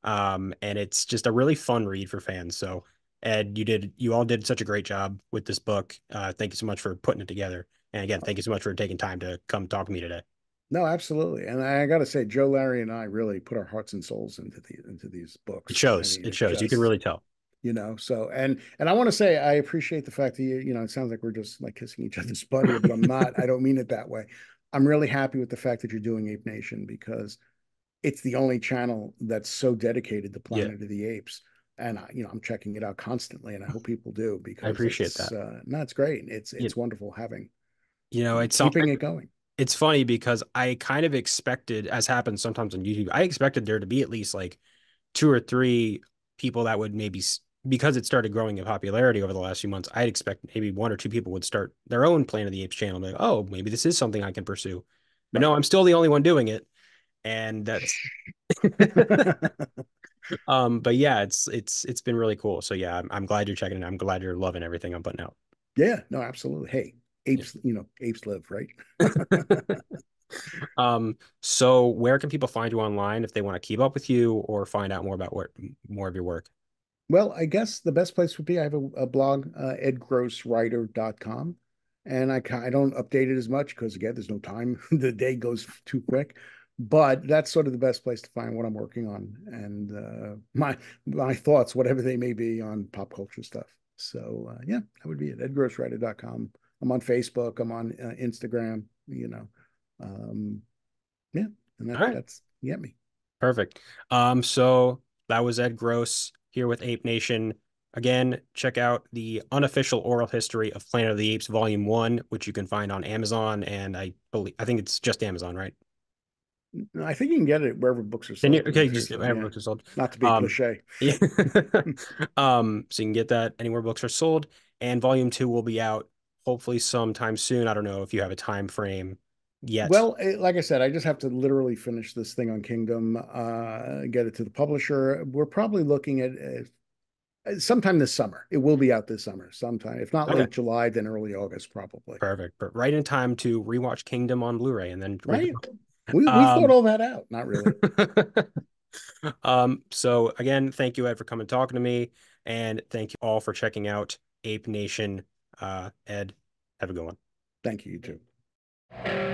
And it's just a really fun read for fans. So, Ed, you all did such a great job with this book. Thank you so much for putting it together. And again, thank you so much for taking time to come talk to me today. No, absolutely. And I got to say, Joe, Larry, and I really put our hearts and souls into these It books. I shows. mean, It it shows. You can just, really tell. so and I want to say I appreciate the fact that it sounds like we're just like kissing each other's butt here, but I'm not. I don't mean it that way. I'm really happy with the fact that you're doing Ape Nation because it's the only channel that's so dedicated to Yeah, Planet of the Apes. And I'm checking it out constantly, and I hope people do I because appreciate it's that. no, it's great. It's You, it's wonderful having you know, it's keeping it going. it's funny because I kind of expected, as happens sometimes on YouTube, I expected there to be at least like two or three people that would maybe, because it started growing in popularity over the last few months, I'd expect maybe one or two people would start their own Planet of the Apes channel. Like, oh, maybe this is something I can pursue. But Right. no, I'm still the only one doing it. And that's but yeah, it's been really cool. So yeah, I'm glad you're checking it. I'm glad you're loving everything I'm putting out. Yeah, no, absolutely. Hey, Yeah. apes live, right? So where can people find you online if they want to keep up with you or find out more about what more of your work? Well, I guess the best place would be I have a blog, edgrosswriter.com. And I don't update it as much because, again, there's no time. The day goes too quick. But that's sort of the best place to find what I'm working on and my thoughts, whatever they may be on pop culture stuff. So, yeah, that would be it, edgrosswriter.com. I'm on Facebook. I'm on Instagram. Um, yeah, and All right. that's you get me. Perfect. So that was Ed Gross here with Ape Nation. Again, check out the unofficial oral history of Planet of the Apes, Volume 1, which you can find on Amazon, and I think it's just Amazon, right? I think you can get it wherever books are Can you sold. okay, just Seriously, wherever yeah. books are sold. Not to be Um, cliche. yeah. So you can get that anywhere books are sold, and Volume 2 will be out hopefully sometime soon. I don't know if you have a time frame yet. Well, like I said, I just have to literally finish this thing on Kingdom, get it to the publisher. We're probably looking at sometime this summer. It will be out this summer, sometime. If not Okay. late July, then early August, probably. Perfect. But right in time to rewatch Kingdom on Blu-ray and then read the Right? book. We thought Um, all that out. Not really. so again, thank you, Ed, for coming and talking to me, and thank you all for checking out Ape Nation. Ed, have a good one. Thank you, you too.